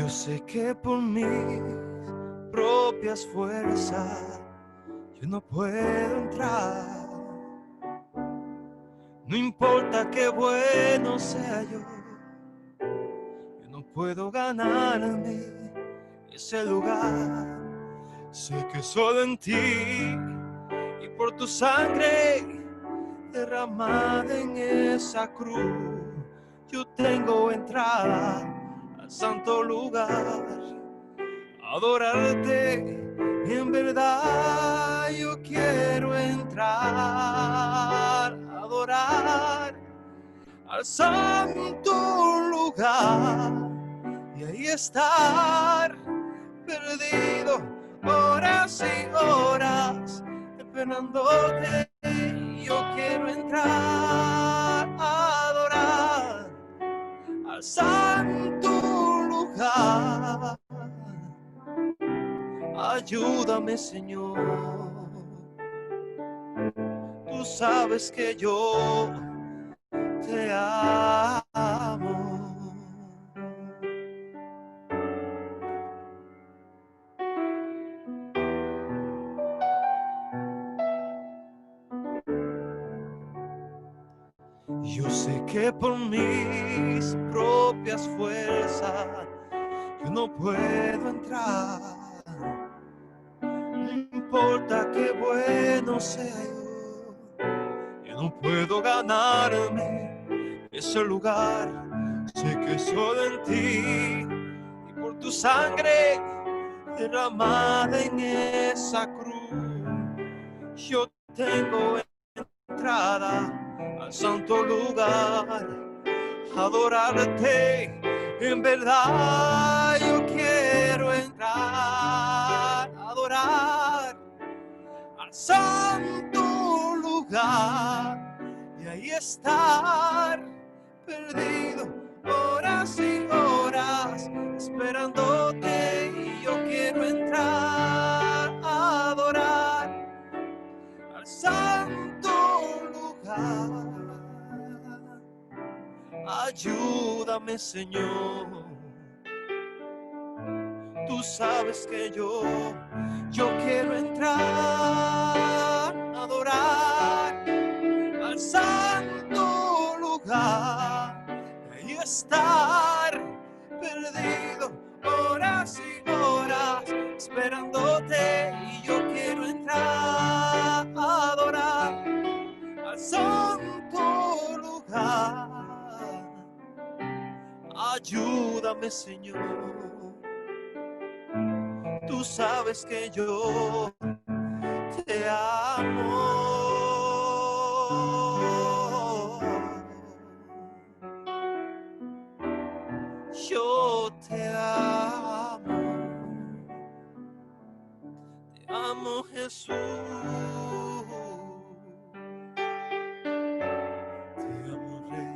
Yo sé que por mis propias fuerzas yo no puedo entrar. No importa qué bueno sea yo no puedo ganarme ese lugar. Sé que solo en ti y por tu sangre derramada en esa cruz yo tengo entrada al santo lugar. Adorarte en verdad yo quiero entrar. Adorar al santo lugar y ahí estar perdido horas y horas esperándote. Yo quiero entrar a adorar al santo lugar. Ayúdame, Señor. Tú sabes que yo te amo. Yo sé que por mis propias fuerzas yo no puedo entrar. No importa qué bueno sea yo no puedo ganarme ese lugar. Sé que solo en ti y por tu sangre derramada en esa cruz yo tengo entrada al santo lugar. Adorarte en verdad yo quiero entrar. Adorar al santo lugar y ahí estar perdido horas y horas esperándote. Y yo quiero entrar a adorar al santo lugar. Ayúdame, Señor. Tú sabes que yo quiero entrar a adorar al santo lugar y estar perdido horas y horas esperándote. Y yo quiero entrar a adorar al santo lugar. Ayúdame, Señor. Tú sabes que yo te amo. Yo te amo, Jesús. Te amo, Rey.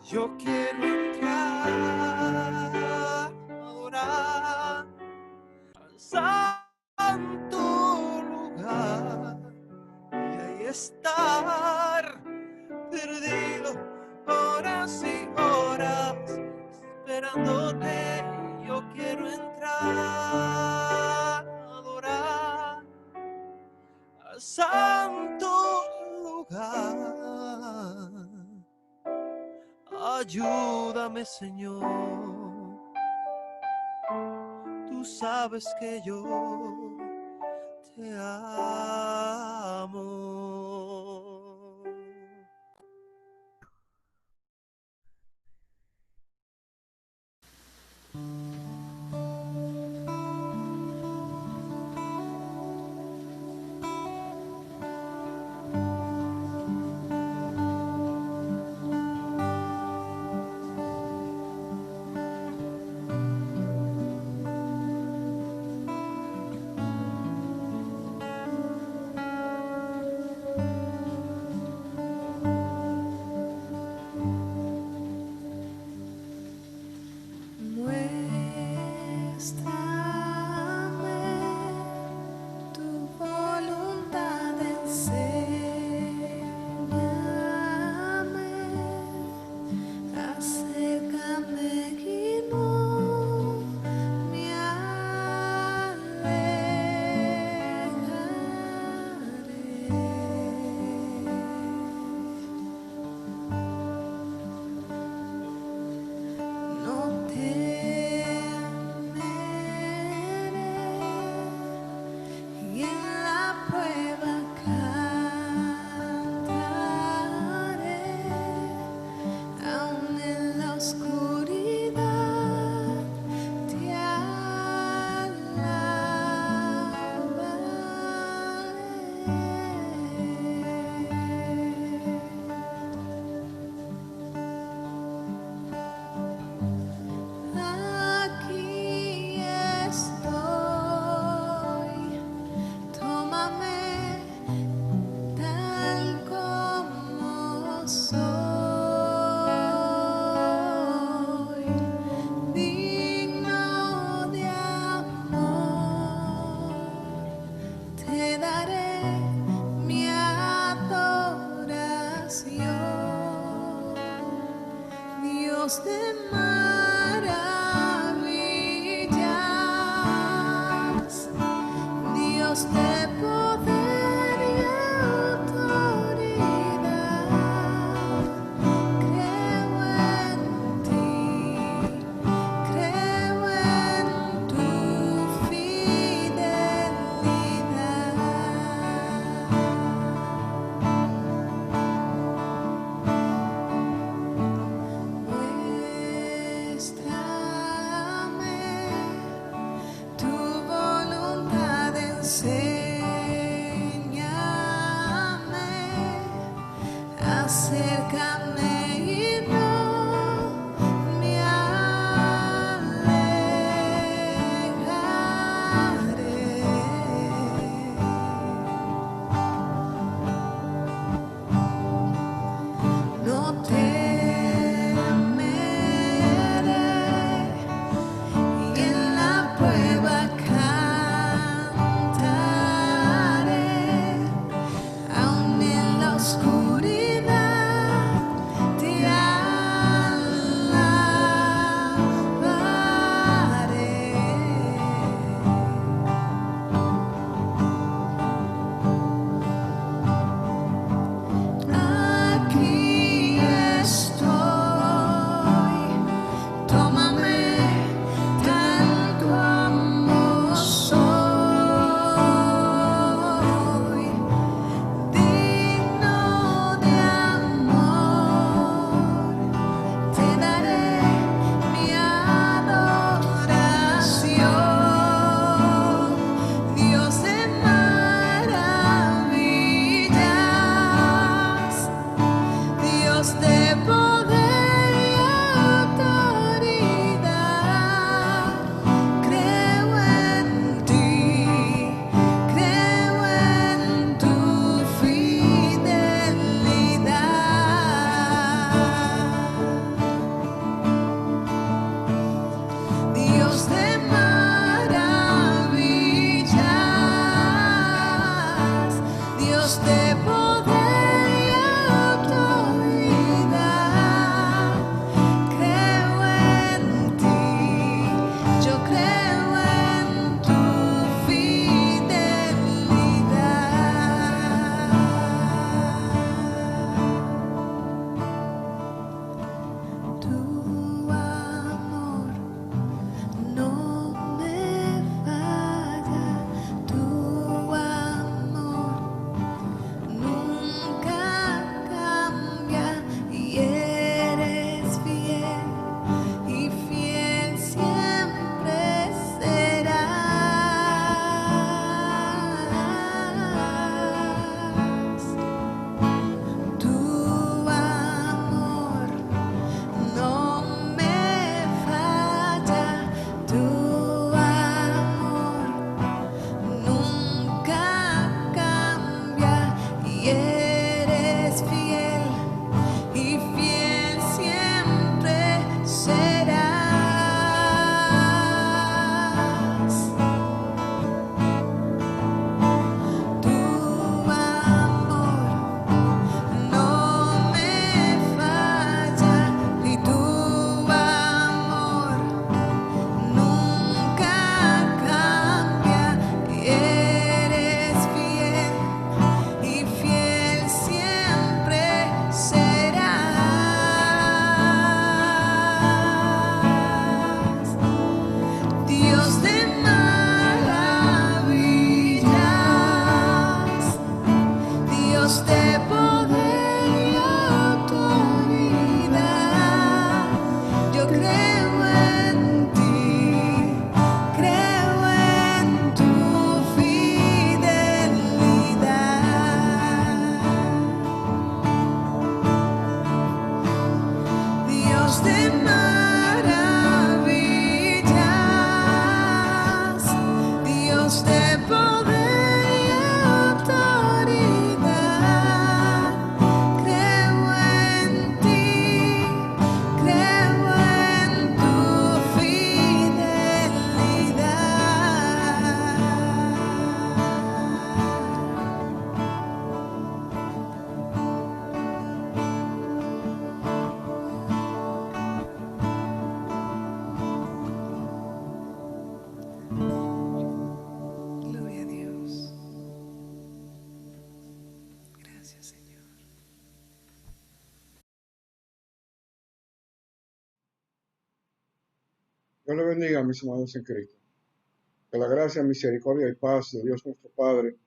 Yo quiero entrar a adorar al santo lugar y ahí estar perdido horas y horas esperándote. Yo quiero entrar a adorar al santo lugar. Ayúdame, Señor. Tú sabes que yo te amo. Dios de maravillas, Dios de poder y autoridad. Creo en ti, creo en tu fidelidad. Muéstrame tu voluntad, enséñame, acércame y no me alejaré. No temeré, y en la prueba cantaré, aun en la oscuridad te alabaré. Aquí estoy, tómame tal como soy, digno de amor, te daré mi adoración. Dios de maravillas, Dios de poder y autoridad. Creo en ti, creo en tu fidelidad. Dios de maravillas, Dios de poder y autoridad. Creo en ti, yo creo en tu fidelidad. Tu amor no me falla, tu amor Dios le bendiga, mis amados en Cristo. Que la gracia, misericordia y paz de Dios nuestro Padre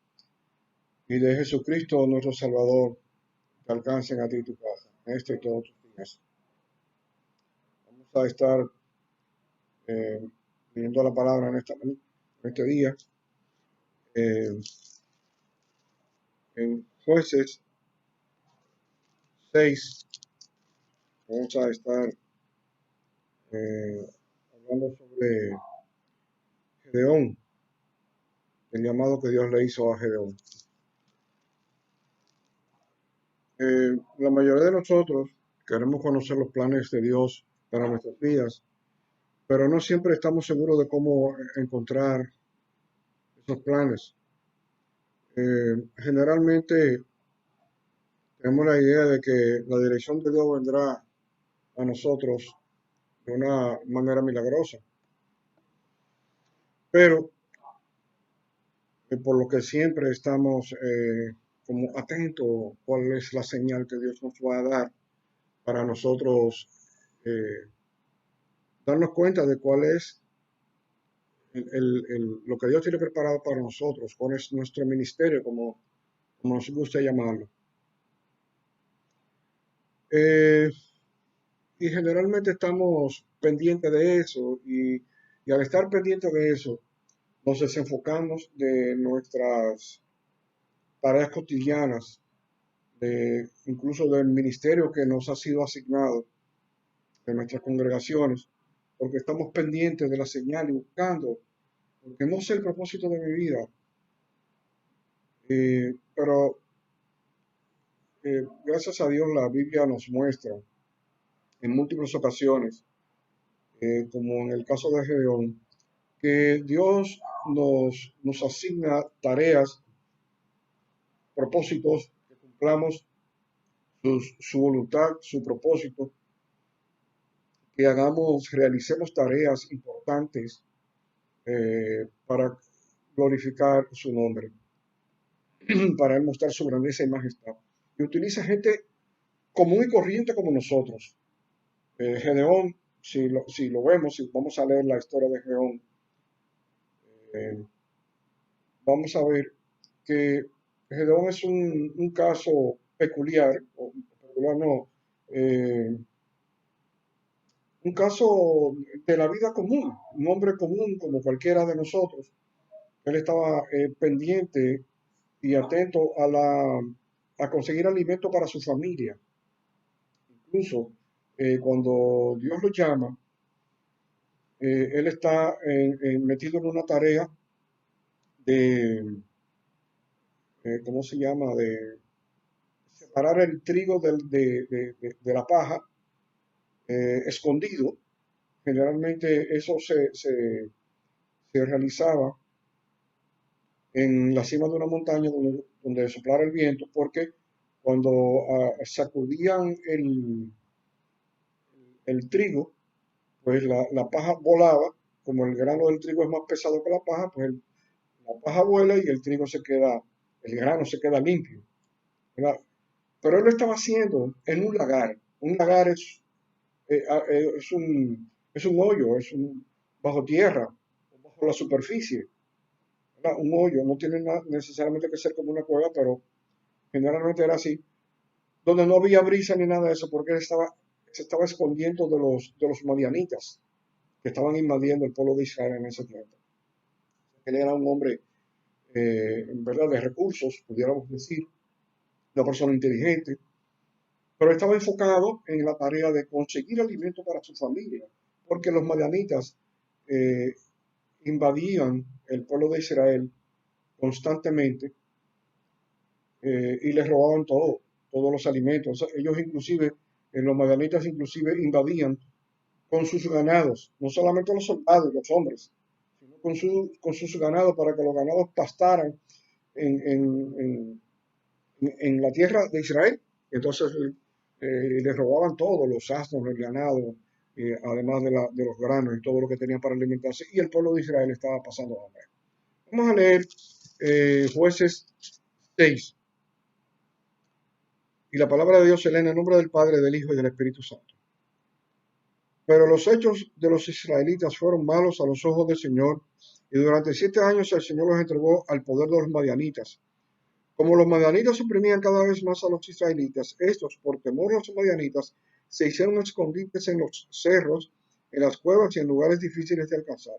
y de Jesucristo nuestro Salvador te alcancen a ti y tu casa, en este y todos tus días. Vamos a estar leyendo la palabra en este día, en Jueces 6. Vamos a estar hablando sobre Gedeón, el llamado que Dios le hizo a Gedeón. La mayoría de nosotros queremos conocer los planes de Dios para nuestras vidas, pero no siempre estamos seguros de cómo encontrar esos planes. Generalmente tenemos la idea de que la dirección de Dios vendrá a nosotros de una manera milagrosa, pero por lo que siempre estamos como atentos cuál es la señal que Dios nos va a dar para nosotros darnos cuenta de cuál es lo que Dios tiene preparado para nosotros, cuál es nuestro ministerio, como nos gusta llamarlo. Y generalmente estamos pendientes de eso y al estar pendientes de eso, nos desenfocamos de nuestras tareas cotidianas, incluso del ministerio que nos ha sido asignado, de nuestras congregaciones, porque estamos pendientes de la señal y buscando, porque no sé el propósito de mi vida, pero gracias a Dios la Biblia nos muestra en múltiples ocasiones, como en el caso de Gedeón, que Dios nos asigna tareas, propósitos, que cumplamos su voluntad, su propósito, que realicemos tareas importantes para glorificar su nombre, para él mostrar su grandeza y majestad. Y utiliza gente común y corriente como nosotros. Gedeón, si lo vemos, si vamos a leer la historia de Gedeón, vamos a ver que Gedeón es un caso peculiar, o peculiar no, un caso de la vida común, un hombre común como cualquiera de nosotros. Él estaba pendiente y atento a conseguir alimento para su familia. Incluso cuando Dios lo llama, él está metido en una tarea de, ¿cómo se llama?, de separar el trigo de la paja, escondido. Generalmente eso se realizaba en la cima de una montaña donde soplara el viento, porque cuando sacudían el trigo, pues la paja volaba. Como el grano del trigo es más pesado que la paja, pues la paja vuela y el trigo el grano se queda limpio, ¿verdad? Pero él lo estaba haciendo en un lagar. Un lagar es un hoyo, bajo tierra, bajo la superficie, ¿verdad? Un hoyo, no tiene necesariamente que ser como una cueva, pero generalmente era así, donde no había brisa ni nada de eso, porque él se estaba escondiendo de los madianitas que estaban invadiendo el pueblo de Israel en ese tiempo. Él era un hombre, en verdad, de recursos, pudiéramos decir, una persona inteligente, pero estaba enfocado en la tarea de conseguir alimento para su familia, porque los madianitas invadían el pueblo de Israel constantemente y les robaban todos los alimentos. Ellos inclusive, los madianitas inclusive invadían con sus ganados, no solamente los soldados y los hombres, sino con sus ganados, para que los ganados pastaran en la tierra de Israel. Entonces les robaban todos los asnos, el ganado, además de los granos y todo lo que tenían para alimentarse, y el pueblo de Israel estaba pasando hambre. Vamos a leer Jueces 6. Y la palabra de Dios se lee en el nombre del Padre, del Hijo y del Espíritu Santo. Pero los hechos de los israelitas fueron malos a los ojos del Señor, y durante 7 años el Señor los entregó al poder de los madianitas. Como los madianitas oprimían cada vez más a los israelitas, estos, por temor a los madianitas, se hicieron escondites en los cerros, en las cuevas y en lugares difíciles de alcanzar.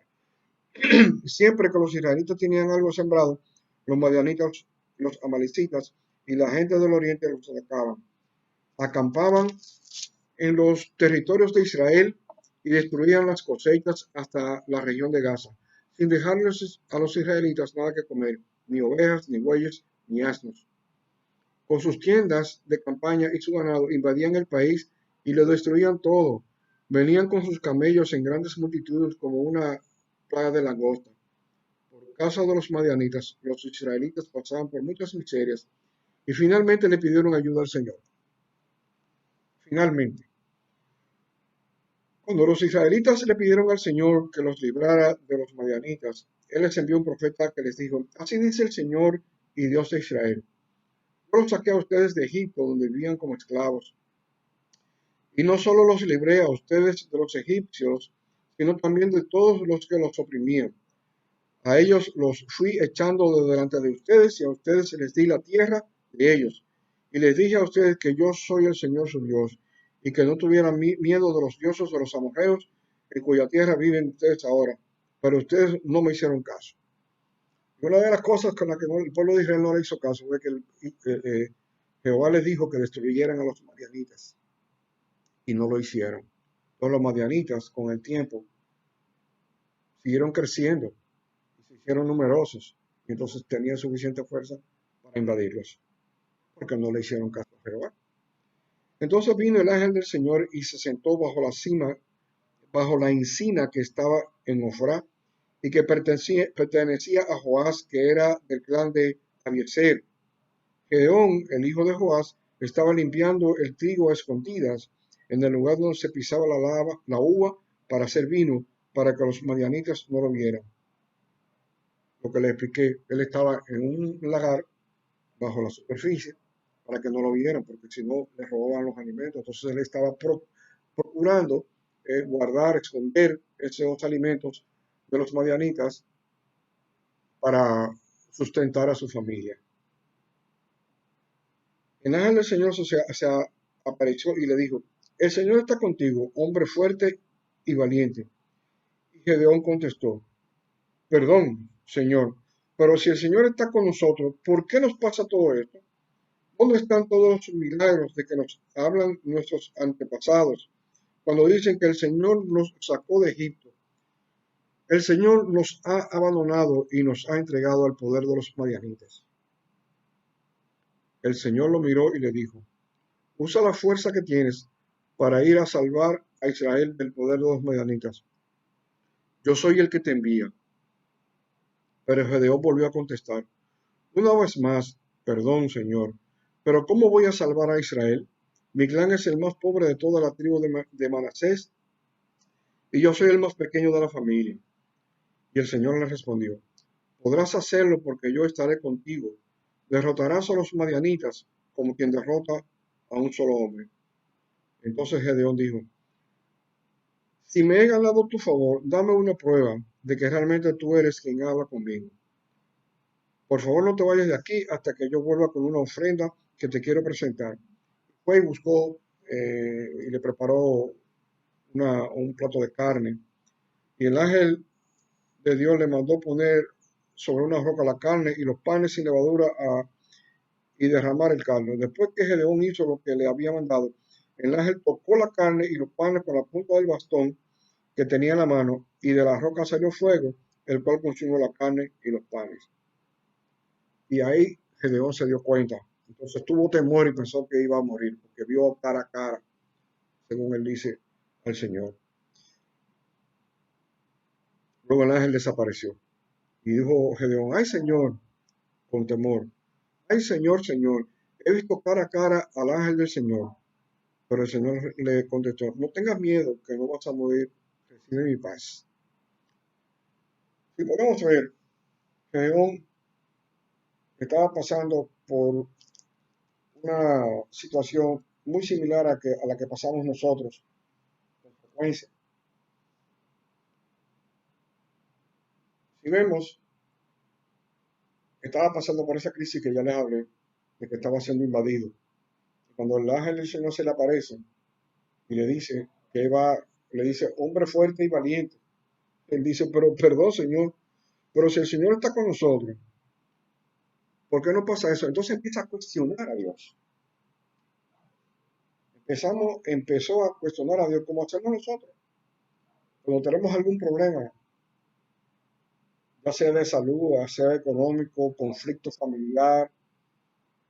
Siempre que los israelitas tenían algo sembrado, los madianitas, los amalecitas y la gente del oriente los atacaban. Acampaban en los territorios de Israel y destruían las cosechas hasta la región de Gaza, sin dejarles a los israelitas nada que comer, ni ovejas, ni bueyes, ni asnos. Con sus tiendas de campaña y su ganado invadían el país y lo destruían todo. Venían con sus camellos en grandes multitudes como una plaga de langosta. Por causa de los madianitas, los israelitas pasaban por muchas miserias y finalmente le pidieron ayuda al Señor. Finalmente, cuando los israelitas le pidieron al Señor que los librara de los madianitas, Él les envió un profeta que les dijo: así dice el Señor y Dios de Israel: yo los saqué a ustedes de Egipto, donde vivían como esclavos, y no solo los libré a ustedes de los egipcios, sino también de todos los que los oprimían. A ellos los fui echando de delante de ustedes, y a ustedes les di la tierra de ellos. Y les dije a ustedes que yo soy el Señor su Dios, y que no tuvieran miedo de los dioses de los amorreos, en cuya tierra viven ustedes ahora. Pero ustedes no me hicieron caso. Y una de las cosas con las que el pueblo de Israel no le hizo caso fue que Jehová les dijo que destruyeran a los madianitas, y no lo hicieron. Todos los madianitas, con el tiempo, siguieron creciendo y se hicieron numerosos, y entonces tenían suficiente fuerza para invadirlos, porque no le hicieron caso a Jehová. Entonces vino el ángel del Señor y se sentó bajo la encina que estaba en Ofrá, y que pertenecía a Joás, que era del clan de Abiezer. Gedeón, el hijo de Joás, estaba limpiando el trigo a escondidas en el lugar donde se pisaba la uva para hacer vino, para que los madianitas no lo vieran. Lo que le expliqué, él estaba en un lagar bajo la superficie para que no lo vieran, porque si no le robaban los alimentos. Entonces él estaba procurando guardar, esconder esos alimentos de los madianitas para sustentar a su familia. El ángel del Señor se apareció y le dijo: el Señor está contigo, hombre fuerte y valiente. Y Gedeón contestó: perdón, Señor, pero si el Señor está con nosotros, ¿por qué nos pasa todo esto? ¿Dónde están todos los milagros de que nos hablan nuestros antepasados cuando dicen que el Señor nos sacó de Egipto? El Señor nos ha abandonado y nos ha entregado al poder de los madianitas. El Señor lo miró y le dijo: usa la fuerza que tienes para ir a salvar a Israel del poder de los madianitas. Yo soy el que te envía. Pero Gedeón volvió a contestar: una vez más, perdón, Señor, pero ¿cómo voy a salvar a Israel? Mi clan es el más pobre de toda la tribu de Manasés, y yo soy el más pequeño de la familia. Y el Señor le respondió: podrás hacerlo porque yo estaré contigo. Derrotarás a los madianitas como quien derrota a un solo hombre. Entonces Gedeón dijo: si me he ganado tu favor, dame una prueba de que realmente tú eres quien habla conmigo. Por favor, no te vayas de aquí hasta que yo vuelva con una ofrenda que te quiero presentar. Fue y buscó y le preparó un plato de carne. Y el ángel de Dios le mandó poner sobre una roca la carne y los panes sin levadura y derramar el caldo. Después que Gedeón hizo lo que le había mandado, el ángel tocó la carne y los panes con la punta del bastón que tenía en la mano, y de la roca salió fuego, el cual consumió la carne y los panes. Y ahí Gedeón se dio cuenta. Entonces tuvo temor y pensó que iba a morir, porque vio cara a cara, según él dice, al Señor. Luego el ángel desapareció. Y dijo Gedeón: ay, Señor, con temor. Ay, Señor, Señor, he visto cara a cara al ángel del Señor. Pero el Señor le contestó: no tengas miedo, que no vas a morir, recibe mi paz. Si podemos ver, Gedeón estaba pasando por una situación muy similar a la que pasamos nosotros con frecuencia. Si vemos, estaba pasando por esa crisis que ya les hablé, de que estaba siendo invadido. Cuando el ángel del Señor se le aparece y le dice que va, le dice, hombre fuerte y valiente. Él dice, pero perdón, Señor, pero si el Señor está con nosotros, ¿por qué no pasa eso? Entonces empieza a cuestionar a Dios. Empezó a cuestionar a Dios como hacemos nosotros. Cuando tenemos algún problema, ya sea de salud, ya sea económico, conflicto familiar,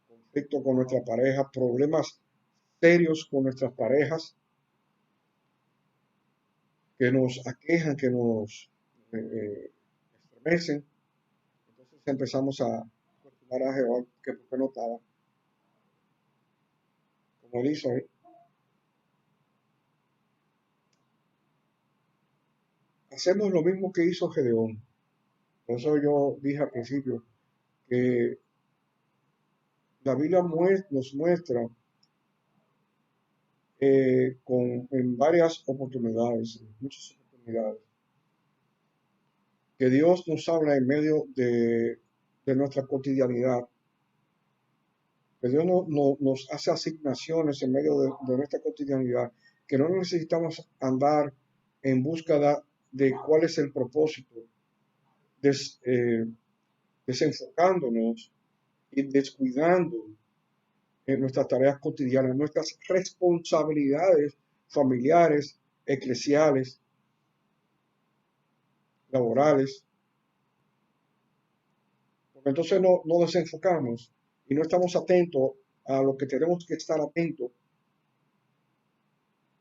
conflicto con nuestra pareja, problemas serios con nuestras parejas que nos aquejan, que nos estremecen. Entonces empezamos a cuestionar a Jehová que por qué no estaba, como dice ahí. Hacemos lo mismo que hizo Gedeón. Por eso yo dije al principio que la Biblia nos muestra en varias oportunidades, en muchas oportunidades, que Dios nos habla en medio de nuestra cotidianidad, que Dios nos hace asignaciones en medio de nuestra cotidianidad, que no necesitamos andar en búsqueda de cuál es el propósito, desenfocándonos y descuidando en nuestras tareas cotidianas, nuestras responsabilidades familiares, eclesiales, laborales, porque entonces no desenfocamos y no estamos atentos a lo que tenemos que estar atentos,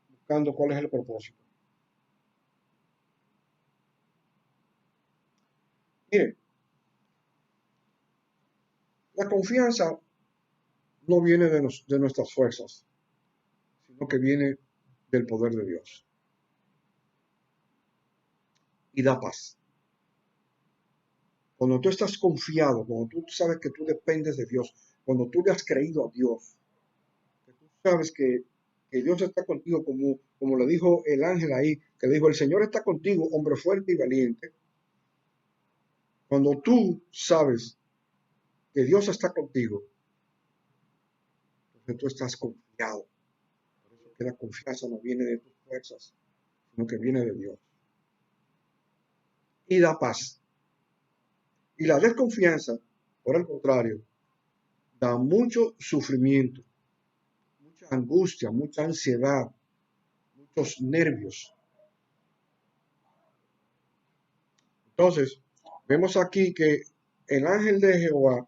buscando cuál es el propósito. Miren, la confianza no viene de nuestras fuerzas, sino que viene del poder de Dios y da paz. Cuando tú estás confiado, cuando tú sabes que tú dependes de Dios, cuando tú le has creído a Dios, que tú sabes que Dios está contigo, como le dijo el ángel ahí, que dijo, el Señor está contigo, hombre fuerte y valiente. Cuando tú sabes que Dios está contigo, entonces tú estás confiado. Por eso que la confianza no viene de tus fuerzas, sino que viene de Dios. Y da paz. Y la desconfianza, por el contrario, da mucho sufrimiento, mucha angustia, mucha ansiedad, muchos nervios. Entonces, vemos aquí que el ángel de Jehová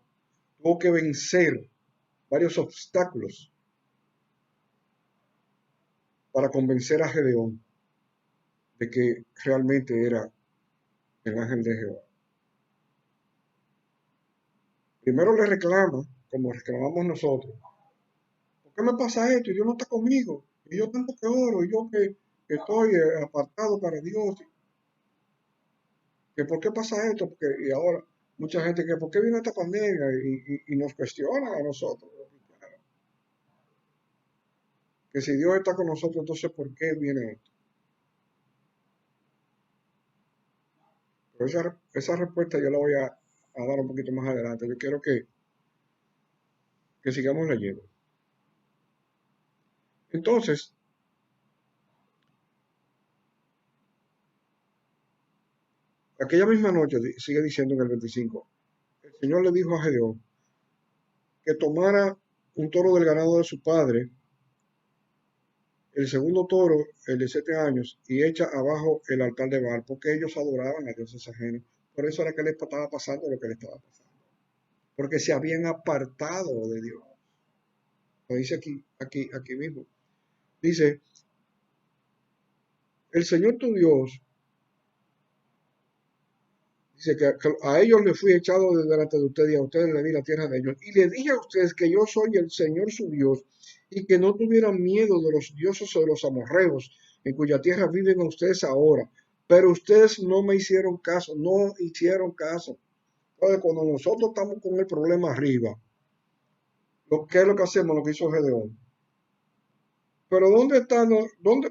tuvo que vencer varios obstáculos para convencer a Gedeón de que realmente era el ángel de Jehová. Primero le reclama, como reclamamos nosotros, ¿por qué me pasa esto? Y Dios no está conmigo, y yo tanto que oro, y yo que estoy apartado para Dios, que por qué pasa esto, porque y ahora mucha gente que por qué viene esta pandemia y nos cuestiona a nosotros, que si Dios está con nosotros, entonces ¿por qué viene esto? Pero esa respuesta yo la voy a dar un poquito más adelante. Yo quiero que sigamos leyendo. Entonces, aquella misma noche, sigue diciendo en el 25, el Señor le dijo a Gedeón que tomara un toro del ganado de su padre, el segundo toro, el de 7 años, y echa abajo el altar de Baal, porque ellos adoraban a dioses ajenos. Por eso era que les estaba pasando lo que les estaba pasando. Porque se habían apartado de Dios. Lo dice aquí mismo. Dice, el Señor tu Dios, dice que a ellos les fui echado de delante de ustedes y a ustedes les di la tierra de ellos. Y les dije a ustedes que yo soy el Señor su Dios y que no tuvieran miedo de los dioses o de los amorreos en cuya tierra viven ustedes ahora. Pero ustedes no me hicieron caso, no hicieron caso. Entonces, cuando nosotros estamos con el problema arriba, ¿qué es lo que hacemos? Lo que hizo Gedeón. pero ¿dónde están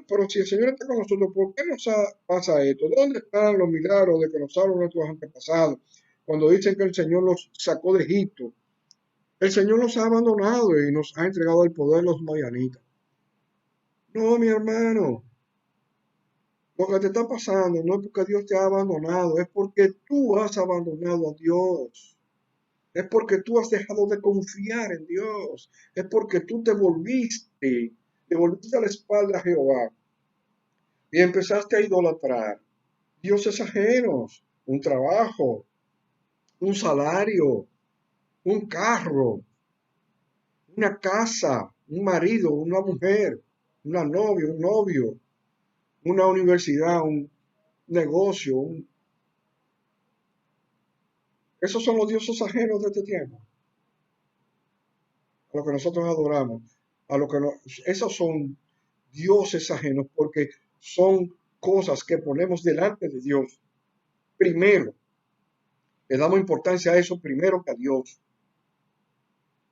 pero si el Señor está con nosotros, ¿por qué nos pasa esto? ¿Dónde están los milagros de que nos salvan nuestros antepasados? Cuando dicen que el Señor los sacó de Egipto, el Señor los ha abandonado y nos ha entregado al poder de los madianitas. No, mi hermano, lo que te está pasando no es porque Dios te ha abandonado, es porque tú has abandonado a Dios. Es porque tú has dejado de confiar en Dios. Es porque tú te volviste a la espalda a Jehová y empezaste a idolatrar dioses ajenos, un trabajo, un salario, un carro, una casa, un marido, una mujer, una novia, un novio, una universidad, un negocio. Esos son los dioses ajenos de este tiempo, a lo que nosotros adoramos, a lo que esos son dioses ajenos porque son cosas que ponemos delante de Dios. Primero, le damos importancia a eso primero que a Dios.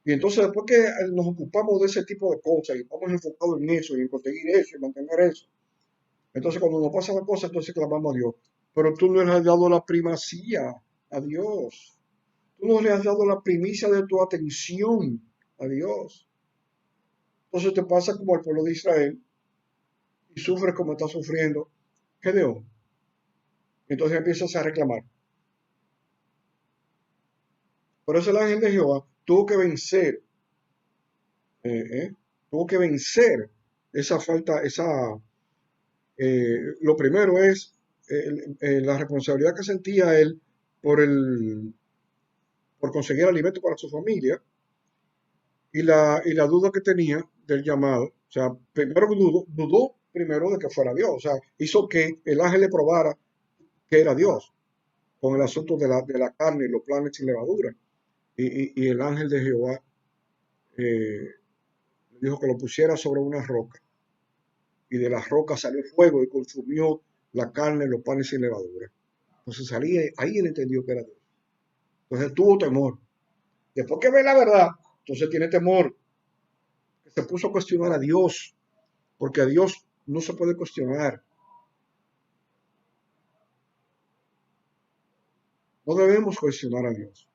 Y entonces después que nos ocupamos de ese tipo de cosas y estamos enfocados en eso y en conseguir eso y mantener eso, entonces cuando nos pasa la cosa, entonces clamamos a Dios. Pero tú no le has dado la primacía a Dios. Tú no le has dado la primicia de tu atención a Dios. Entonces te pasa como al pueblo de Israel y sufres como está sufriendo Gedeón. Entonces empiezas a reclamar. Por eso el ángel de Jehová eh, eh, tuvo que vencer esa falta, lo primero es la responsabilidad que sentía él por, por conseguir alimento para su familia y la duda que tenía del llamado. O sea, primero dudó primero de que fuera Dios. O sea, hizo que el ángel le probara que era Dios con el asunto de la carne y los planes sin levadura. Y el ángel de Jehová le dijo que lo pusiera sobre una roca. Y de la roca salió fuego y consumió la carne, los panes sin levadura. Entonces ahí él entendió que era Dios. Entonces tuvo temor. Después que ve la verdad, entonces tiene temor. Que se puso a cuestionar a Dios, porque a Dios no se puede cuestionar. No debemos cuestionar a Dios.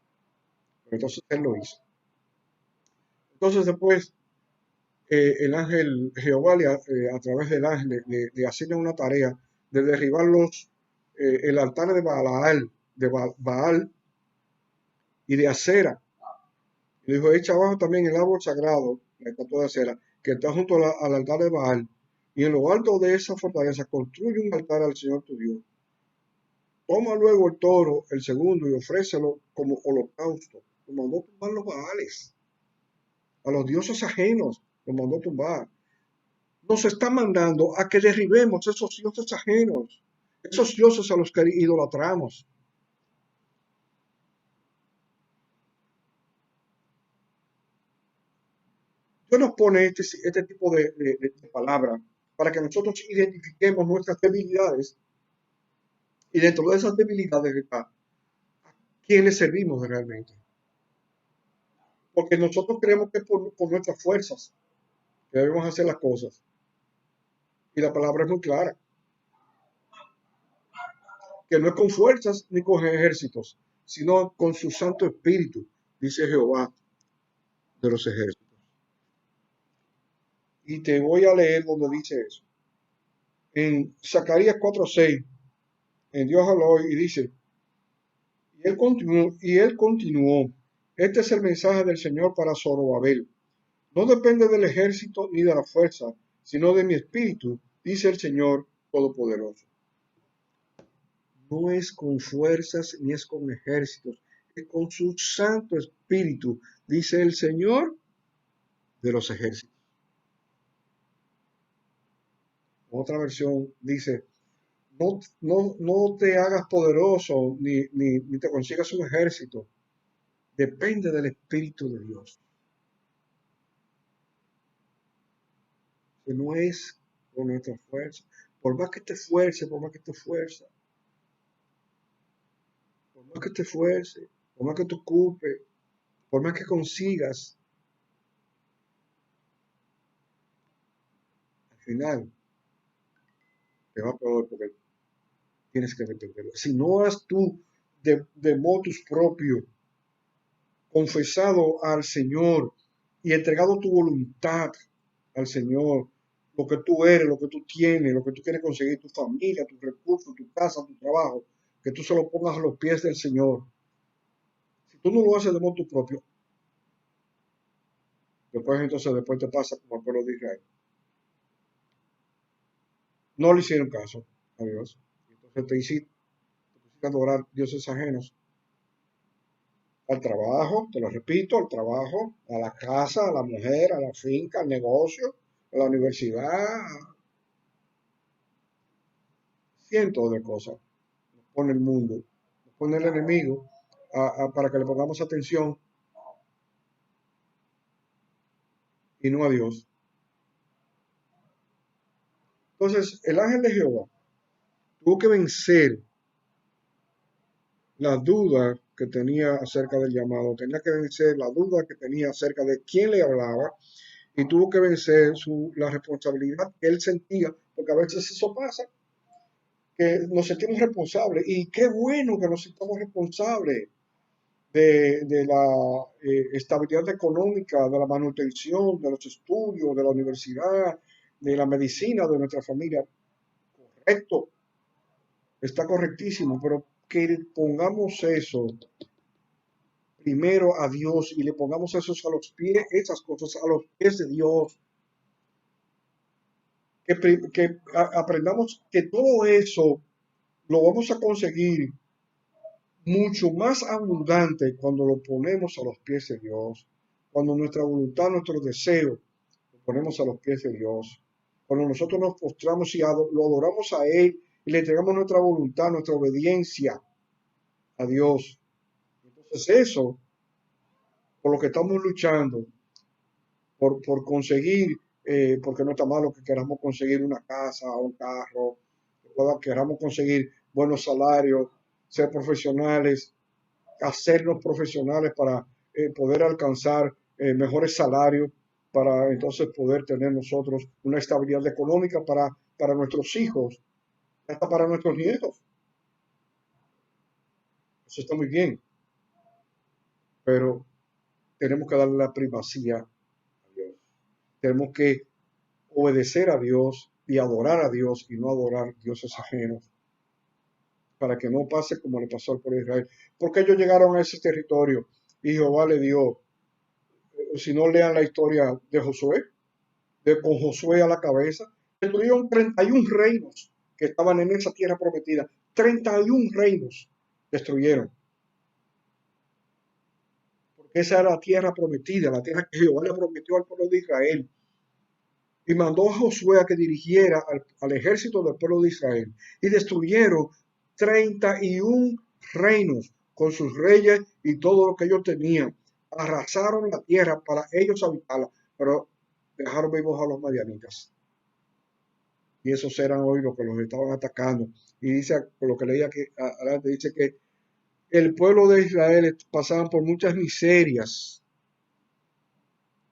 Pero entonces él lo hizo. Entonces después el ángel Jehová a través del ángel le asigna una tarea de derribar el altar de Baal y de Acera. Y dijo, echa abajo también el árbol sagrado, la estatua de Acera, que está junto al altar de Baal. Y en lo alto de esa fortaleza construye un altar al Señor tu Dios. Toma luego el toro, el segundo, y ofrécelo como holocausto. Lo mandó tumbar los Baales. A los dioses ajenos lo mandó tumbar. Nos está mandando a que derribemos esos dioses ajenos, esos dioses a los que idolatramos. Dios nos pone este tipo de palabras para que nosotros identifiquemos nuestras debilidades y dentro de esas debilidades está a quién le servimos realmente. Porque nosotros creemos que es por nuestras fuerzas que debemos hacer las cosas. Y la palabra es muy clara, que no es con fuerzas ni con ejércitos, sino con su Santo Espíritu, dice Jehová de los ejércitos. Y te voy a leer donde dice eso. En Zacarías 4:6, en Dios habló y dice, y él continuó, este es el mensaje del Señor para Zorobabel. No depende del ejército ni de la fuerza, sino de mi espíritu, dice el Señor Todopoderoso. No es con fuerzas ni es con ejércitos, es con su Santo Espíritu, dice el Señor de los ejércitos. Otra versión dice, no te hagas poderoso ni te consigas un ejército. Depende del Espíritu de Dios. Que no es con nuestra fuerza. Por más que te esfuerce, por más que te esfuerce, por más que te esfuerce, por más que te ocupe, por más que consigas, final te va peor porque tienes que dependerlo. Si no has tú de motus propio confesado al Señor y entregado tu voluntad al Señor, lo que tú eres, lo que tú tienes, lo que tú quieres conseguir, tu familia, tus recursos, tu casa, tu trabajo, que tú se lo pongas a los pies del Señor. Si tú no lo haces de motu propio, después te pasa como al pueblo de Israel. No le hicieron caso a Dios. Entonces te pusiste a adorar dioses ajenos al trabajo, te lo repito, al trabajo, a la casa, a la mujer, a la finca, al negocio, a la universidad, cientos de cosas. Nos pone el mundo, nos pone el enemigo para que le pongamos atención y no a Dios. Entonces, el ángel de Jehová tuvo que vencer la duda que tenía acerca del llamado, tenía que vencer la duda que tenía acerca de quién le hablaba y tuvo que vencer la responsabilidad que él sentía, porque a veces eso pasa, que nos sentimos responsables y qué bueno que nos sintamos responsables de la estabilidad económica, de la manutención, de los estudios, de la universidad, de la medicina, de nuestra familia. Correcto, está correctísimo, pero que pongamos eso primero a Dios y le pongamos esas cosas a los pies de Dios, que aprendamos que todo eso lo vamos a conseguir mucho más abundante cuando lo ponemos a los pies de Dios, cuando nuestra voluntad, nuestro deseo, lo ponemos a los pies de Dios, cuando nosotros nos postramos y lo adoramos a Él y le entregamos nuestra voluntad, nuestra obediencia a Dios. Entonces eso, por lo que estamos luchando, por conseguir, porque no está malo que queramos conseguir una casa, un carro, que queramos conseguir buenos salarios, ser profesionales, hacernos profesionales para poder alcanzar mejores salarios, para entonces poder tener nosotros una estabilidad económica para nuestros hijos, hasta para nuestros nietos. Eso está muy bien, pero tenemos que darle la primacía a Dios. Tenemos que obedecer a Dios y adorar a Dios y no adorar dioses ajenos, para que no pase como le pasó al pueblo de Israel. Porque ellos llegaron a ese territorio y Jehová le dio, si no lean la historia de Josué, con Josué a la cabeza, destruyeron 31 reinos que estaban en esa tierra prometida. 31 reinos destruyeron. Porque esa era la tierra prometida, la tierra que Jehová le prometió al pueblo de Israel. Y mandó a Josué a que dirigiera al ejército del pueblo de Israel. Y destruyeron 31 reinos con sus reyes y todo lo que ellos tenían. Arrasaron la tierra para ellos habitarla, pero dejaron vivos a los madianitas. Y esos eran hoy los que los estaban atacando. Y dice, por lo que leía que adelante, dice que el pueblo de Israel pasaban por muchas miserias,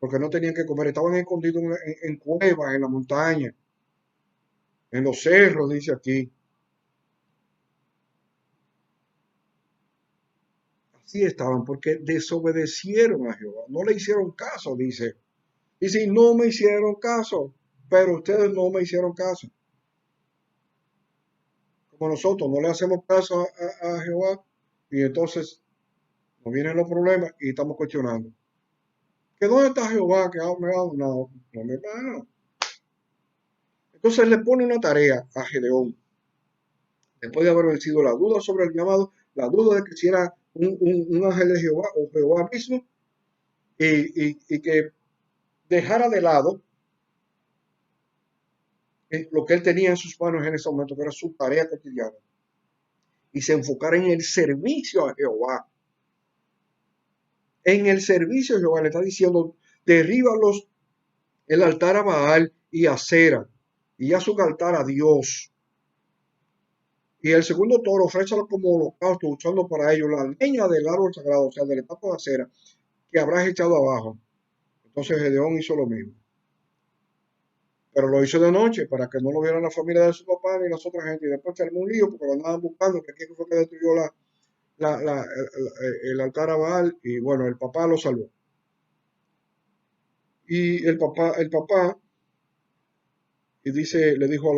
porque no tenían que comer, estaban escondidos en cuevas, en la montaña, en los cerros, dice aquí. Así estaban, porque desobedecieron a Jehová, no le hicieron caso, dice. Y si no me hicieron caso, pero ustedes no me hicieron caso. Como nosotros no le hacemos caso a Jehová, y entonces nos vienen los problemas y estamos cuestionando. ¿Que dónde está Jehová que me ha dado? No, mi hermano. Entonces le pone una tarea a Gedeón, después de haber vencido la duda sobre el llamado, la duda de que si era un ángel de Jehová o Jehová mismo, y que dejara de lado lo que él tenía en sus manos en ese momento, que era su tarea cotidiana, y se enfocara en el servicio a Jehová. En el servicio a Jehová le está diciendo, derríbalos el altar a Baal y a Acera, y haz un altar a Dios. Y el segundo toro, ofrécelo como holocausto, usando para ello la leña del árbol sagrado, o sea, del etapo de acera, que habrás echado abajo. Entonces Gedeón hizo lo mismo. pero lo hizo de noche para que no lo vieran la familia de su papá ni las otras gente. Y después se armó un lío porque lo andaban buscando, que aquí fue que destruyó el altar a Baal y bueno, el papá lo salvó. Y el papá, y dice, le dijo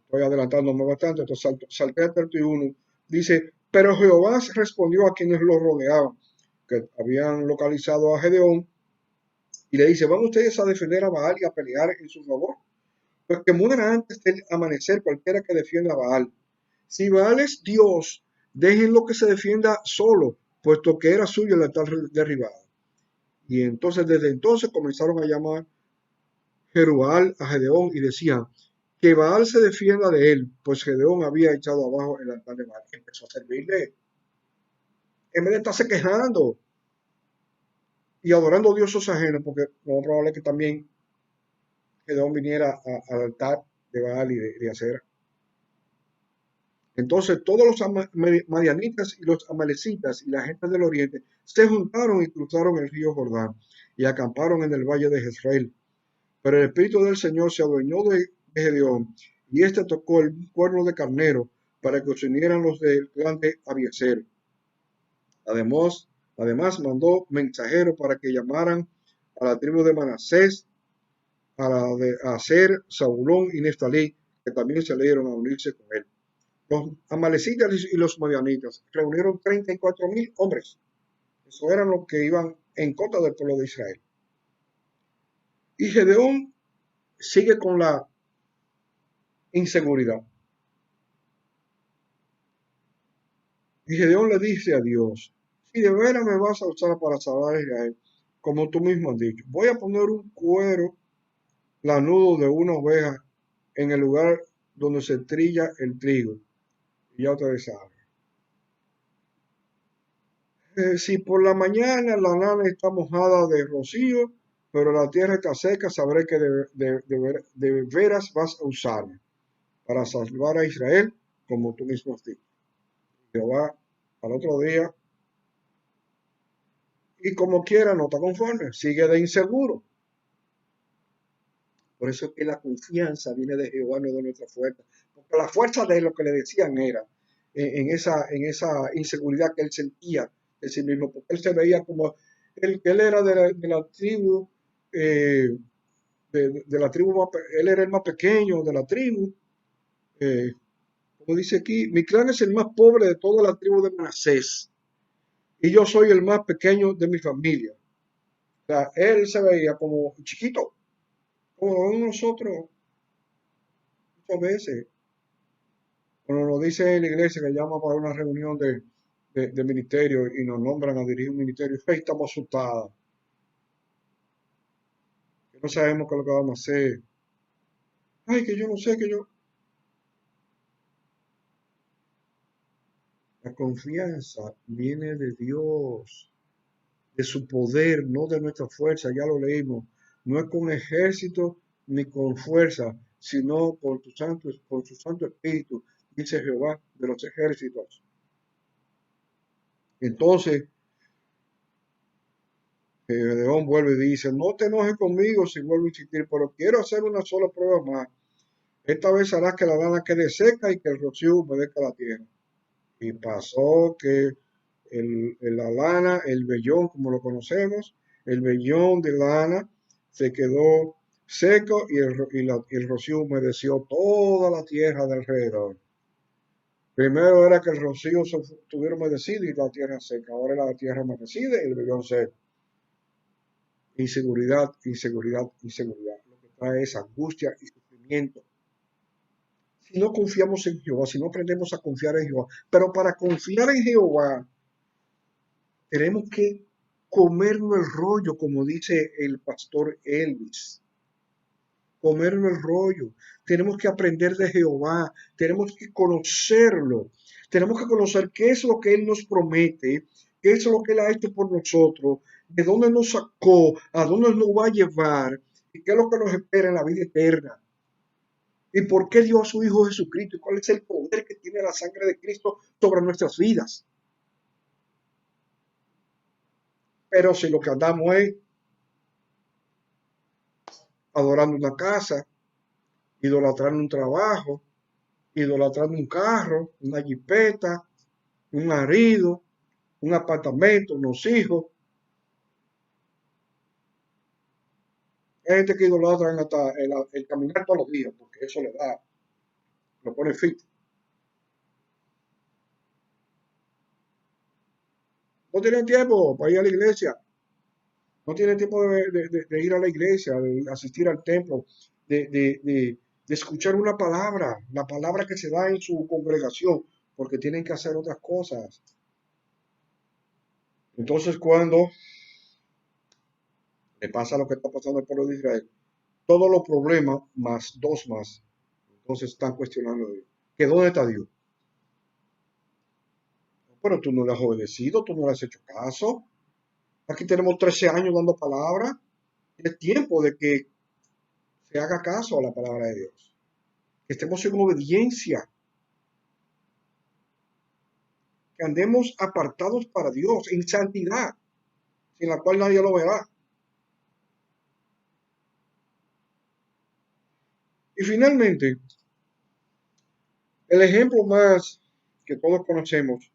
estoy adelantándome bastante, entonces salté al 31, dice, pero Jehová respondió a quienes lo rodeaban, que habían localizado a Gedeón, y le dice, ¿van ustedes a defender a Baal y a pelear en su favor? Pues que muera antes del amanecer cualquiera que defienda a Baal. Si Baal es Dios, déjenlo que se defienda solo, puesto que era suyo el altar derribado. Y entonces, desde entonces comenzaron a llamar Jerubal a Gedeón y decían, que Baal se defienda de él, pues Gedeón había echado abajo el altar de Baal. Empezó a servirle, en vez de estarse quejando y adorando dioses ajenos, porque lo probable es que también Gedeón viniera al altar de Baal y de Acera. Entonces todos los madianitas y los amalecitas y la gente del oriente se juntaron y cruzaron el río Jordán y acamparon en el valle de Jezreel. Pero el espíritu del Señor se adueñó de Gedeón y éste tocó el cuerno de carnero para que se unieran los del clan de Abiezer. Además mandó mensajeros para que llamaran a la tribu de Manasés, a la de Aser, Zabulón y Neftalí, que también salieron a unirse con él. Los amalecitas y los madianitas reunieron 34,000 hombres. Eso eran los que iban en contra del pueblo de Israel. Y Gedeón sigue con la inseguridad. Y Gedeón le dice a Dios, si de veras me vas a usar para salvar a Israel, como tú mismo has dicho, voy a poner un cuero lanudo de una oveja en el lugar donde se trilla el trigo. Y ya ustedes saben. Si por la mañana la lana está mojada de rocío, pero la tierra está seca, sabré que de veras vas a usarme para salvar a Israel, como tú mismo has dicho. Jehová al otro día, y como quiera, no está conforme, sigue de inseguro. Por eso es que la confianza viene de Jehová, no de nuestra fuerza. Porque la fuerza de lo que le decían era en esa inseguridad que él sentía de sí mismo, porque él se veía como él era de la tribu, eh, de la tribu, él era el más pequeño de la tribu. eh, como dice aquí, mi clan es el más pobre de toda la tribu de Manasés y yo soy el más pequeño de mi familia. O sea, él se veía como chiquito, como nosotros muchas veces. Cuando nos dice en la iglesia que llama para una reunión de ministerio y nos nombran a dirigir un ministerio, ahí estamos asustados, que no sabemos qué es lo que vamos a hacer. Ay, que yo no sé, que yo. La confianza viene de Dios, de su poder, no de nuestra fuerza, ya lo leímos. No es con ejército ni con fuerza, sino con su santo espíritu, dice Jehová de los ejércitos. Entonces, Gedeón vuelve y dice, no te enojes conmigo si vuelvo a insistir, pero quiero hacer una sola prueba más. Esta vez harás que la lana quede seca y que el rocío humedezca la tierra. Y pasó que la lana, el vellón, como lo conocemos, el vellón de lana se quedó seco y el rocío humedeció toda la tierra de alrededor. Primero era que el rocío estuviera humedecido y la tierra seca. Ahora la tierra humedecida y el vellón seco. Inseguridad, inseguridad, inseguridad. Lo que trae es angustia y sufrimiento. Si no confiamos en Jehová, si no aprendemos a confiar en Jehová, pero para confiar en Jehová, tenemos que comernos el rollo, como dice el pastor Elvis. Comernos el rollo. Tenemos que aprender de Jehová, tenemos que conocerlo, tenemos que conocer qué es lo que Él nos promete, qué es lo que Él ha hecho por nosotros, de dónde nos sacó, a dónde nos va a llevar y qué es lo que nos espera en la vida eterna. ¿Y por qué dio a su Hijo Jesucristo? ¿Y cuál es el poder que tiene la sangre de Cristo sobre nuestras vidas? Pero si lo que andamos es adorando una casa, idolatrando un trabajo, idolatrando un carro, una jipeta, un marido, un apartamento, unos hijos. Hay gente que idolatran hasta el caminar todos los días, porque eso le da, lo pone fit. No tienen tiempo para ir a la iglesia, no tienen tiempo de ir a la iglesia, de asistir al templo, de escuchar una palabra, la palabra que se da en su congregación, porque tienen que hacer otras cosas. Entonces, cuando le pasa lo que está pasando al pueblo de Israel, todos los problemas más dos más, entonces están cuestionando a Dios. ¿Que dónde está Dios? Pero tú no le has obedecido, tú no le has hecho caso. Aquí tenemos 13 años dando palabra. Es tiempo de que se haga caso a la palabra de Dios. Que estemos en obediencia. Que andemos apartados para Dios, en santidad, sin la cual nadie lo verá. Y finalmente, el ejemplo más que todos conocemos,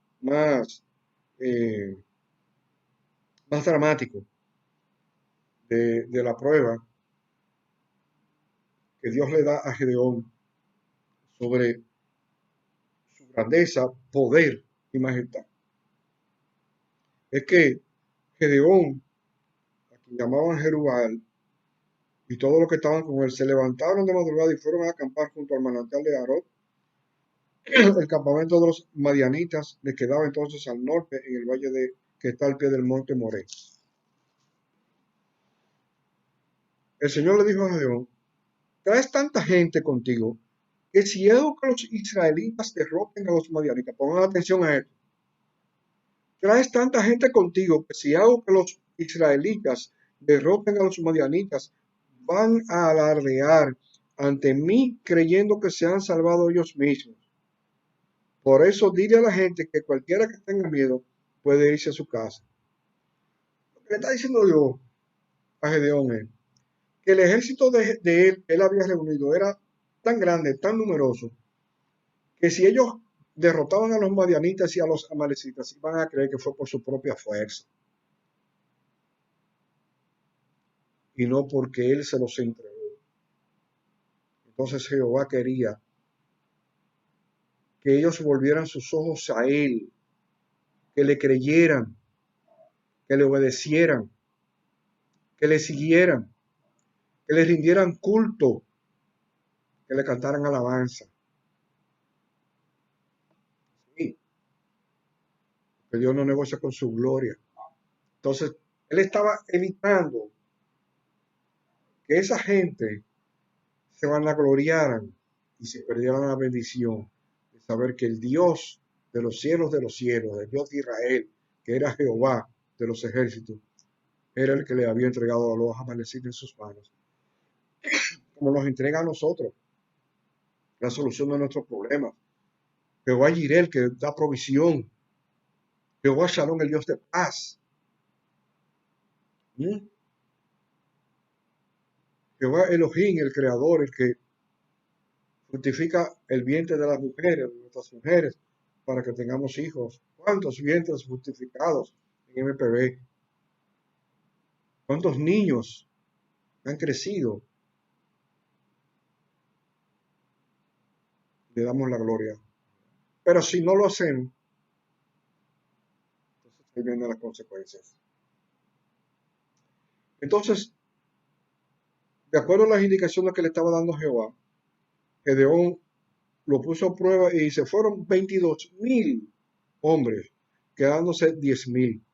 eh, más dramático de la prueba que Dios le da a Gedeón sobre su grandeza, poder y majestad. Es que Gedeón, a quien llamaban Jerubal, y todos los que estaban con él se levantaron de madrugada y fueron a acampar junto al manantial de Arot. El campamento de los madianitas le quedaba entonces al norte, en el valle que está al pie del monte Moré. El Señor le dijo a Gedeón: traes tanta gente contigo que si hago que los israelitas derroten a los madianitas, pongan atención a esto, traes tanta gente contigo que si hago que los israelitas derroten a los madianitas, van a alardear ante mí creyendo que se han salvado ellos mismos. Por eso dile a la gente que cualquiera que tenga miedo puede irse a su casa. Lo que le está diciendo Dios a Gedeón es que el ejército de él que él había reunido era tan grande, tan numeroso, que si ellos derrotaban a los madianitas y a los amalecitas, iban a creer que fue por su propia fuerza y no porque él se los entregó. Entonces Jehová quería que ellos volvieran sus ojos a él, que le creyeran, que le obedecieran, que le siguieran, que le rindieran culto, que le cantaran alabanza. Sí, que Dios no negocia con su gloria. Entonces, él estaba evitando que esa gente se vanagloriaran y se perdieran la bendición de saber que el Dios de los cielos, el Dios de Israel, que era Jehová de los ejércitos, era el que le había entregado a los amalecitas en sus manos, como nos entrega a nosotros la solución de nuestros problemas. Jehová Jireh, el que da provisión. Jehová Shalom, el Dios de paz. Jehová Elohim, el creador, el que fructifica el vientre de las mujeres, de nuestras mujeres, para que tengamos hijos. ¿Cuántos vientres fructificados en MPB? ¿Cuántos niños han crecido? Le damos la gloria. Pero si no lo hacemos, entonces ahí vienen las consecuencias. Entonces, de acuerdo a las indicaciones que le estaba dando Jehová, Gedeón lo puso a prueba y se fueron 22,000 hombres, quedándose 10,000.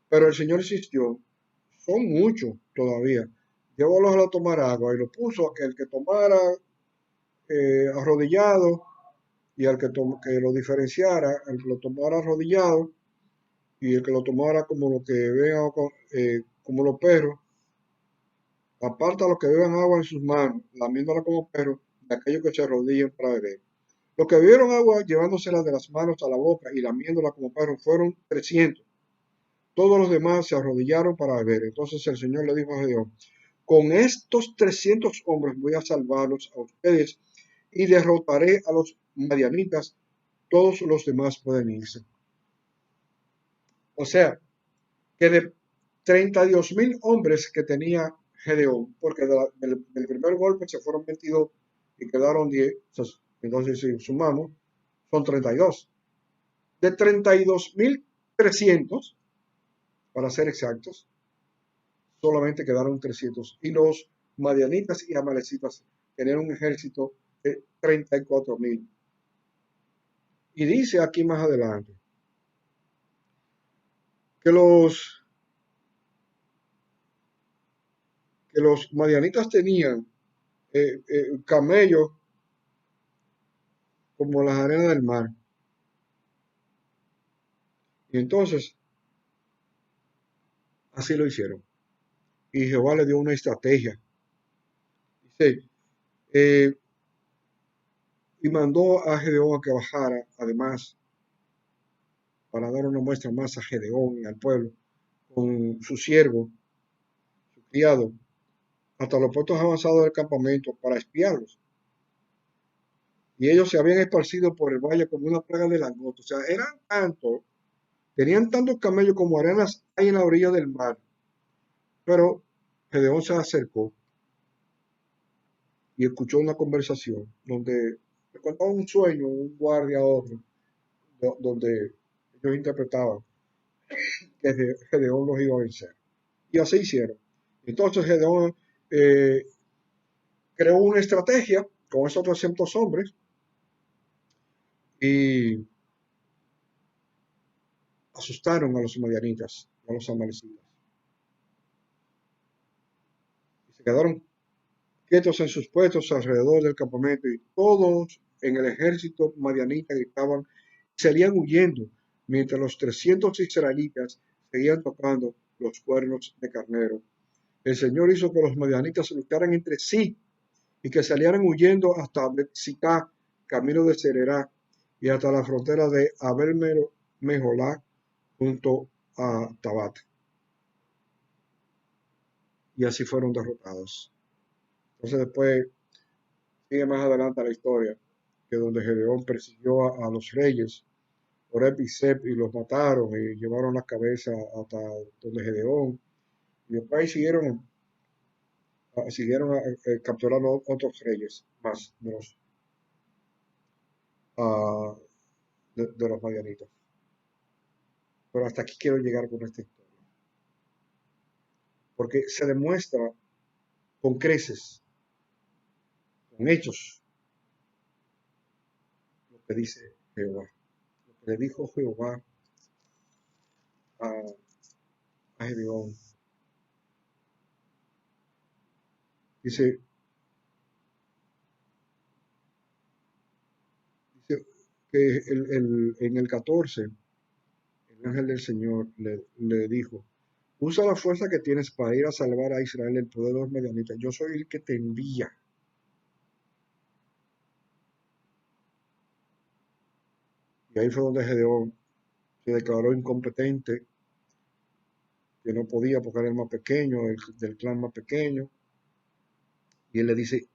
Pero el Señor insistió, son muchos todavía, llévalos a tomar agua, y lo puso a que el que tomara arrodillado y al que lo diferenciara, el que lo tomara arrodillado y el que lo tomara como lo que vean como los perros, aparta a los que beban agua en sus manos, lamiéndola como perros, de aquellos que se arrodillen para beber. Los que bebieron agua llevándosela de las manos a la boca y lamiéndola como perros fueron 300. Todos los demás se arrodillaron para beber. Entonces el Señor le dijo a Gedeón: con estos 300 hombres voy a salvarlos a ustedes y derrotaré a los madianitas, todos los demás pueden irse. O sea, que de 32,000 hombres que tenía Gedeón, porque del primer golpe se fueron 22 y quedaron 10, entonces si sumamos, son 32. De 32,300, para ser exactos, solamente quedaron 300. Y los madianitas y amalecitas tenían un ejército de 34,000. Y dice aquí más adelante que los madianitas tenían camellos como las arenas del mar. Y entonces, así lo hicieron. Y Jehová le dio una estrategia. Dice, y mandó a Gedeón a que bajara, además, para dar una muestra más a Gedeón y al pueblo, con su siervo, su criado, hasta los puestos avanzados del campamento para espiarlos. Y ellos se habían esparcido por el valle como una plaga de langostas. O sea, eran tantos, tenían tantos camellos como arenas hay en la orilla del mar. Pero Gedeón se acercó y escuchó una conversación donde le contaba un sueño, un guardia a otro, donde ellos interpretaban que Gedeón los iba a vencer. Y así hicieron. Entonces Gedeón creó una estrategia con esos 300 hombres y asustaron a los madianitas, a los amalecitas. Y se quedaron quietos en sus puestos alrededor del campamento y todos en el ejército madianita gritaban, salían huyendo, mientras los 300 israelitas seguían tocando los cuernos de carnero. El Señor hizo que los madianitas lucharan entre sí y que salieran huyendo hasta Bet-Sicá, camino de Sererá, y hasta la frontera de Abel-Meholá, junto a Tabat. Y así fueron derrotados. Entonces después sigue más adelante la historia, que donde Gedeón persiguió a los reyes, Oreb y Seb, y los mataron y llevaron las cabezas hasta donde Gedeón. Y después siguieron capturando otros reyes más uh, de los madianitas. Pero hasta aquí quiero llegar con esta historia. Porque se demuestra con creces, con hechos, lo que dice Jehová. Lo que le dijo Jehová a Gedeón. Dice que en el 14, el ángel del Señor le dijo, usa la fuerza que tienes para ir a salvar a Israel del poder de los madianitas. Yo soy el que te envía. Y ahí fue donde Gedeón se declaró incompetente, que no podía porque era el más pequeño, del clan más pequeño. Y él le dice,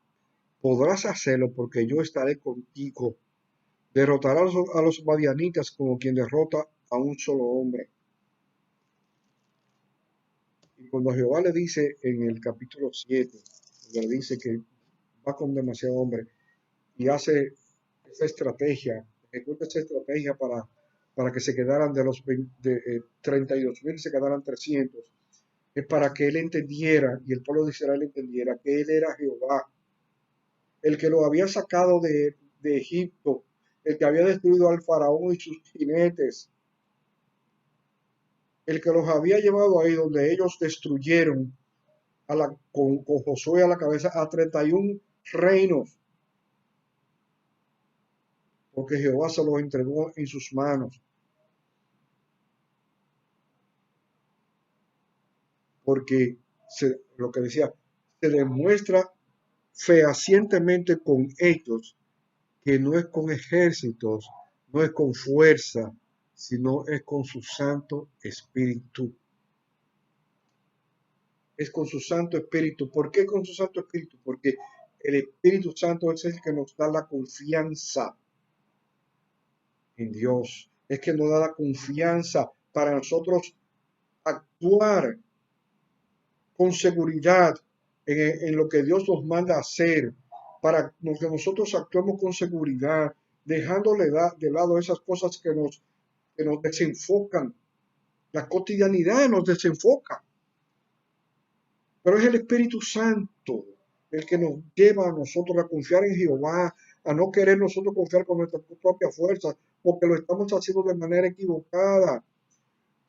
podrás hacerlo porque yo estaré contigo. Derrotarás a los madianitas como quien derrota a un solo hombre. Y cuando Jehová le dice en el capítulo 7, le dice que va con demasiado hombre y hace esa estrategia, ejecuta esa estrategia para que se quedaran de los 32,000, se quedaran 300, es para que él entendiera y el pueblo de Israel entendiera que él era Jehová, el que lo había sacado de Egipto, el que había destruido al faraón y sus jinetes, el que los había llevado ahí donde ellos destruyeron con Josué a la cabeza a 31 reinos, porque Jehová se los entregó en sus manos. Porque lo que decía, se demuestra fehacientemente con hechos que no es con ejércitos, no es con fuerza, sino es con su Santo Espíritu. es con su Santo Espíritu. ¿Por qué con su Santo Espíritu? Porque el Espíritu Santo es el que nos da la confianza en Dios. Es que nos da la confianza para nosotros actuar con seguridad en lo que Dios nos manda a hacer, para que nosotros actuemos con seguridad, dejándole de lado esas cosas que nos desenfocan. La cotidianidad nos desenfoca, pero es el Espíritu Santo el que nos lleva a nosotros a confiar en Jehová, a no querer nosotros confiar con nuestra propia fuerza, porque lo estamos haciendo de manera equivocada.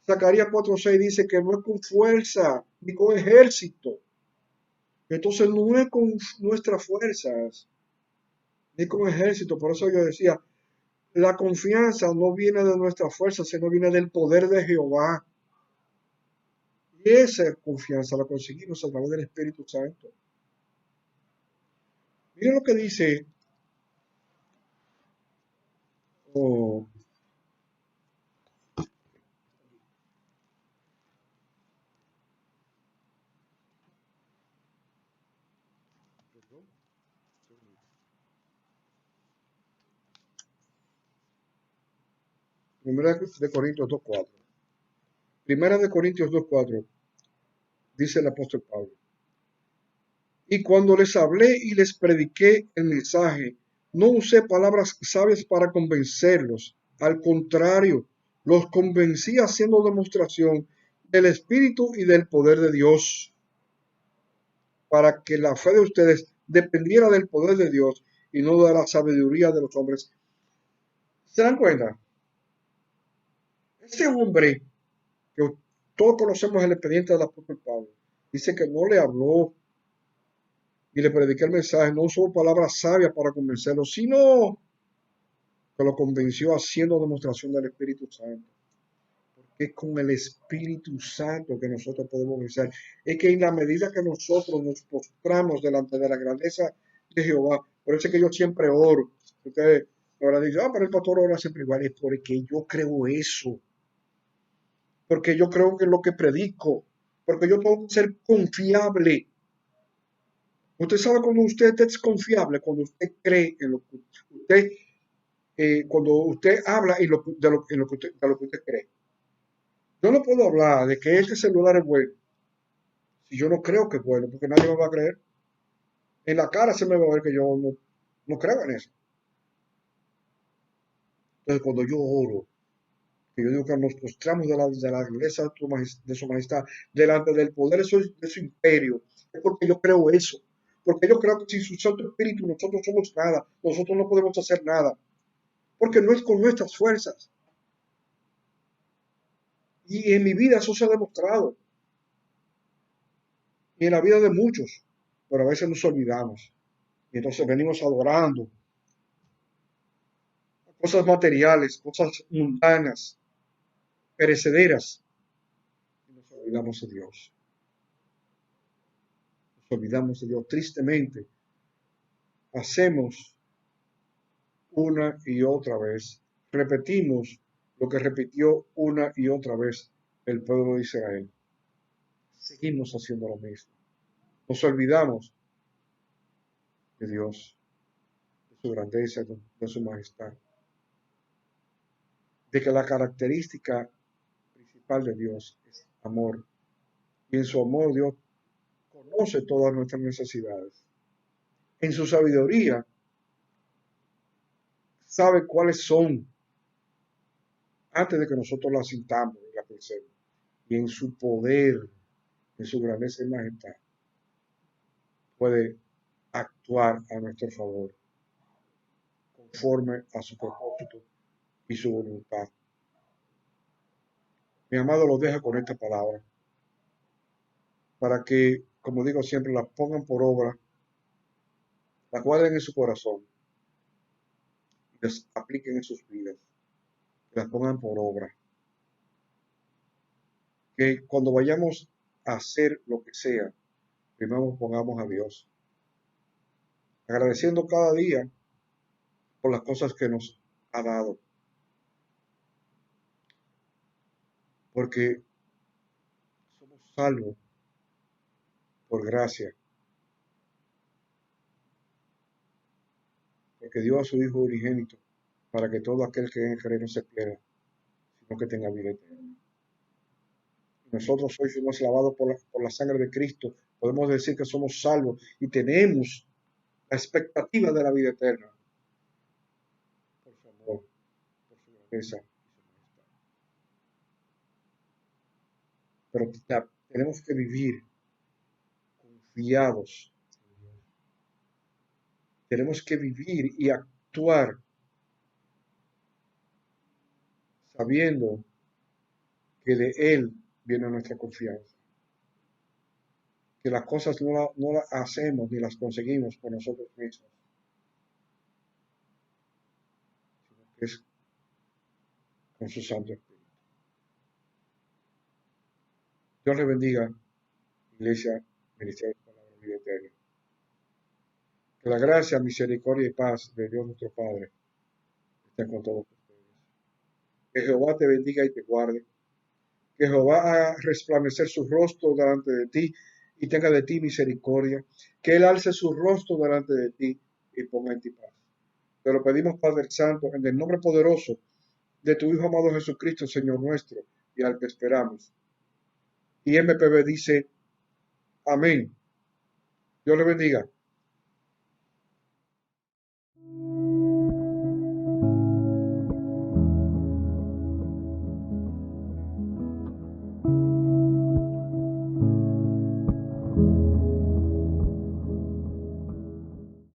Zacarías 4:6 dice que no es con fuerza ni con ejército. Entonces no es con nuestras fuerzas ni con ejército. Por eso yo decía, la confianza no viene de nuestras fuerzas, sino viene del poder de Jehová. Y esa confianza la conseguimos a través del Espíritu Santo. Miren lo que dice oh, Primera de Corintios 2:4. Primera de Corintios 2:4 dice el apóstol Pablo. Y cuando les hablé y les prediqué el mensaje, no usé palabras sabias para convencerlos. Al contrario, los convencí haciendo demostración del Espíritu y del poder de Dios, para que la fe de ustedes dependiera del poder de Dios y no de la sabiduría de los hombres. ¿Se dan cuenta? Ese hombre, que todos conocemos el expediente del apóstol Pablo, dice que no le habló y le prediqué el mensaje, no usó palabras sabias para convencerlo, sino que lo convenció haciendo demostración del Espíritu Santo. Porque es con el Espíritu Santo que nosotros podemos vencer. Es que en la medida que nosotros nos postramos delante de la grandeza de Jehová, por eso es que yo siempre oro. Ustedes ahora dicen, pero el pastor ora siempre igual. Es porque yo creo eso. Porque yo creo que lo que predico. Porque yo tengo que ser confiable. Usted sabe cuando usted es confiable, cuando usted cree en lo que usted, cuando usted habla en de lo que usted cree. Yo no puedo hablar de que este celular es bueno si yo no creo que es bueno, porque nadie me va a creer. En la cara se me va a ver que yo no creo en eso. Entonces, cuando yo oro, que yo digo que nos postramos de la iglesia de su majestad, delante del poder de su imperio, es porque yo creo eso. Porque yo creo que sin su Santo Espíritu nosotros somos nada, nosotros no podemos hacer nada. Porque no es con nuestras fuerzas. Y en mi vida eso se ha demostrado. Y en la vida de muchos. Pero a veces nos olvidamos. Y entonces venimos adorando cosas materiales, cosas mundanas, perecederas. Y nos olvidamos de Dios. Nos olvidamos de Dios. Tristemente, hacemos una y otra vez. Repetimos lo que repitió una y otra vez el pueblo de Israel. Seguimos haciendo lo mismo. Nos olvidamos de Dios, de su grandeza, de su majestad. De que la característica principal de Dios es amor. Y en su amor Dios conoce todas nuestras necesidades. En su sabiduría sabe cuáles son antes de que nosotros las sintamos y las pensemos. Y en su poder, en su grandeza y majestad, puede actuar a nuestro favor conforme a su propósito y su voluntad. Mi amado los deja con esta palabra para que, como digo siempre, la pongan por obra, la guarden en su corazón y las apliquen en sus vidas, que las pongan por obra. Que cuando vayamos a hacer lo que sea, primero pongamos a Dios, agradeciendo cada día por las cosas que nos ha dado, porque somos salvos por gracia, porque dio a su Hijo unigénito para que todo aquel que en él cree no se pierda, sino que tenga vida eterna. Nosotros hoy fuimos lavados por la sangre de Cristo, podemos decir que somos salvos y tenemos la expectativa de la vida eterna por su amor, por su grandeza y su majestad. Pero tenemos que vivir confiados en Dios. Tenemos que vivir y actuar sabiendo que de Él viene nuestra confianza. Que las cosas no las hacemos ni las conseguimos por nosotros mismos, sino que es con su Santo Espíritu. Dios le bendiga, Iglesia, Ministerio de Palabra de Vida Eterna. Que la gracia, misericordia y paz de Dios nuestro Padre estén con todos ustedes. Que Jehová te bendiga y te guarde. Que Jehová haga resplandecer su rostro delante de ti y tenga de ti misericordia. Que Él alce su rostro delante de ti y ponga en ti paz. Te lo pedimos, Padre Santo, en el nombre poderoso de tu Hijo amado Jesucristo, Señor nuestro, y al que esperamos. Y MPB dice, amén. Dios le bendiga.